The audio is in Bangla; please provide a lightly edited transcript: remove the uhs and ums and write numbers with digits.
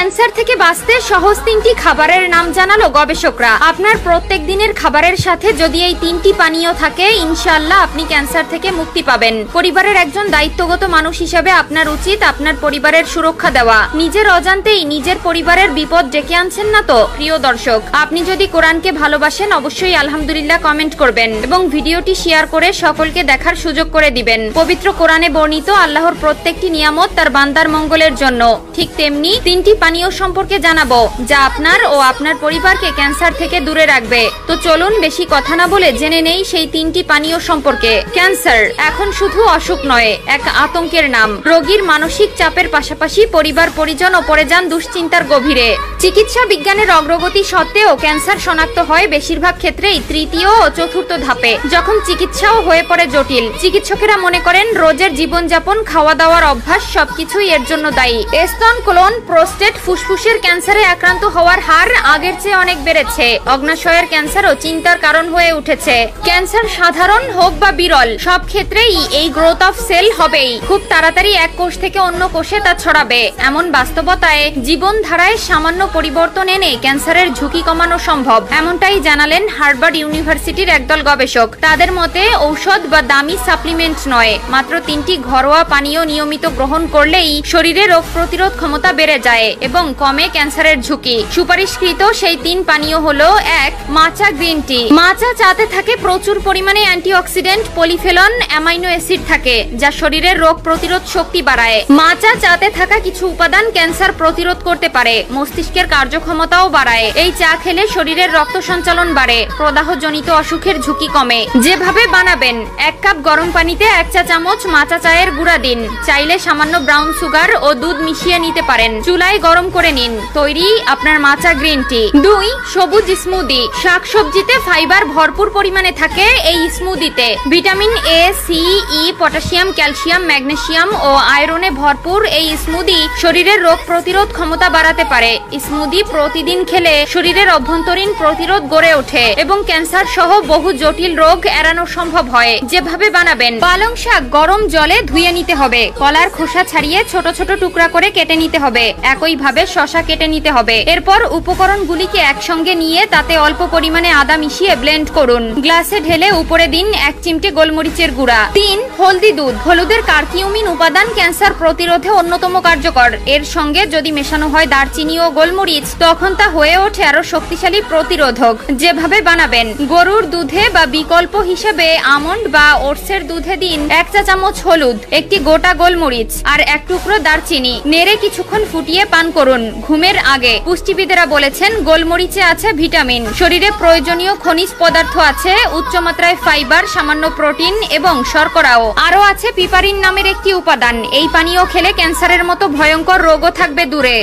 ক্যান্সার থেকে বাঁচতে সহজ 3টি খাবারের নাম জানালো গবেষকরা। আপনার প্রত্যেক দিনের খাবারের সাথে যদি এই 3টি পানীয় থাকে, ইনশাআল্লাহ আপনি ক্যান্সার থেকে মুক্তি পাবেন। পরিবারের একজন দায়িত্বগত মানুষ হিসেবে আপনার উচিত আপনার পরিবারের সুরক্ষা দেওয়া। নিজের অজান্তেই নিজের পরিবারের বিপদ ডেকে আনছেন না তো? প্রিয় দর্শক, আপনি যদি কোরআনকে ভালোবাসেন অবশ্যই আলহামদুলিল্লাহ কমেন্ট করবেন এবং ভিডিওটি শেয়ার করে সকলকে দেখার সুযোগ করে দিবেন। পবিত্র কোরআনে বর্ণিত আল্লাহর প্রত্যেকটি নিয়ামত তার বান্দার মঙ্গলের জন্য। ঠিক তেমনি 3টি পানীয় সম্পর্কে জানাবো যা আপনার ও আপনার পরিবারকে ক্যান্সার থেকে দূরে রাখবে। তো চলুন বেশি কথা না বলে জেনে নেই সেই 3টি পানীয় সম্পর্কে। ক্যান্সার এখন শুধু অসুখ নয়, এক আতঙ্কের নাম। রোগীর মানসিক চাপের পাশাপাশি পরিবার পরিজন ও পড়ে যান দুশ্চিন্তার গভীরে। চিকিৎসা বিজ্ঞানের অগ্রগতি সত্ত্বেও ক্যান্সার শনাক্ত হয় বেশিরভাগ ক্ষেত্রেই তৃতীয় ও চতুর্থ ধাপে, যখন চিকিৎসাও হয়ে পড়ে জটিল। চিকিৎসকেরা মনে করেন রোজের জীবনযাপন, খাওয়া দাওয়ার অভ্যাস সবকিছুই এর জন্য দায়ী। স্তন, কোলন, প্রোস্টেট, ফুসফুসের ক্যান্সারে আক্রান্ত হওয়ার হার আগের চেয়ে অনেক বেড়েছে। অগ্নাশয়ের ক্যান্সারও চিন্তার কারণ হয়ে উঠেছে। ক্যান্সার সাধারণ হোক বা বিরল, সব ক্ষেত্রেই এই গ্রোথ অফ সেল হবেই। খুব তাড়াতাড়ি এক কোষ থেকে অন্য কোষে তা ছড়াবে। এমন বাস্তবতায় জীবনধারায় সামান্য পরিবর্তন এনে ক্যান্সারের ঝুঁকি কমানো সম্ভব, এমনটাই জানালেন হার্ভার্ড ইউনিভার্সিটির একদল গবেষক। তাদের মতে ঔষধ বা দামি সাপ্লিমেন্ট নয়, মাত্র 3টি ঘরোয়া পানীয় নিয়মিত গ্রহণ করলেই শরীরে রোগ প্রতিরোধ ক্ষমতা বেড়ে যায় এবং কমে ক্যান্সারের ঝুঁকি। সুপারিশকৃত সেই 3 পানীয় হলো: 1. Matcha green tea. মাচা চাতে থাকে প্রচুর পরিমাণে অ্যান্টিঅক্সিডেন্ট, পলিফেনল, অ্যামাইনো অ্যাসিড থাকে যা শরীরের রোগ প্রতিরোধ শক্তি বাড়ায়। মাচা চাতে থাকা কিছু উপাদান ক্যান্সার প্রতিরোধ করতে পারে, মস্তিষ্কের কার্যক্ষমতাও বাড়ায়। এই চা খেলে শরীরের রক্ত সঞ্চালন বাড়ে, প্রদাহজনিত অসুখের ঝুঁকি কমে। যেভাবে বানাবেন: 1 কাপ গরম পানিতে 1 চা চামচ মাচা চায়ের গুঁড়া দিন। চাইলে সামান্য ব্রাউন সুগার ও দুধ মিশিয়ে নিতে পারেন। চুলায় গরম করে নিন। তৈরি আপনার মাচা গ্রিন টি। 2. সবুজ স্মুদি। শাকসবজিতে ফাইবার ভরপুর পরিমাণে থাকে। এই স্মুদিতে vitamin A, C, E, potassium, calcium, magnesium ও আয়রনে ভরপুর। এই স্মুদি শরীরের রোগ প্রতিরোধ ক্ষমতা বাড়াতে পারে। স্মুদি প্রতিদিন খেলে শরীরের অভ্যন্তরীণ প্রতিরোধ গড়ে ওঠে এবং ক্যান্সার সহ বহু জটিল রোগ এড়ানো সম্ভব হয়। যেভাবে বানাবেন: পালং শাক গরম জলে ধুয়ে নিতে হবে। কলার খোসা ছাড়িয়ে ছোট ছোট টুকরা করে কেটে নিতে হবে। একইভাবে শসা কেটে নিতে হবে। এরপর উপকরণগুলিকে একসঙ্গে নিয়ে তাতে অল্প পরিমাণে আদা মিশিয়ে ব্লেন্ড করুন। গ্লাসে ঢেলে উপরে দিন 1 চিমটে গোলমরিচের গুঁড়া। 3. হলদি দুধ। হলুদের কার্কিউমিন উপাদান ক্যান্সার প্রতিরোধে অন্যতম কার্যকর। এর সঙ্গে যদি মেশানো হয় দারচিনি ও গোলমরিচ, তখন তা হয়ে ওঠে আরো শক্তিশালী প্রতিরোধক। যেভাবে বানাবেন: গরুর দুধে বা বিকল্প হিসেবে আমন্ড বা ওটসের দুধে দিন 1 চা চামচ হলুদ, 1টি গোটা গোলমরিচ আর 1 টুকরো দারচিনি। নেড়ে কিছুক্ষণ ফুটিয়ে পান করুন ঘুমের আগে। পুষ্টিবিদেরা বলেছেন গোলমরিচে আছে ভিটামিন, শরীরে প্রয়োজনীয় খনিজ পদার্থ আছে, উচ্চমাত্রায় ফাইবার, সামান্য প্রোটিন এবং শর্করাও। আরও আছে পিপারিন নামের একটি উপাদান। এই পানীয় খেলে ক্যান্সারের মতো ভয়ঙ্কর রোগও থাকবে দূরে।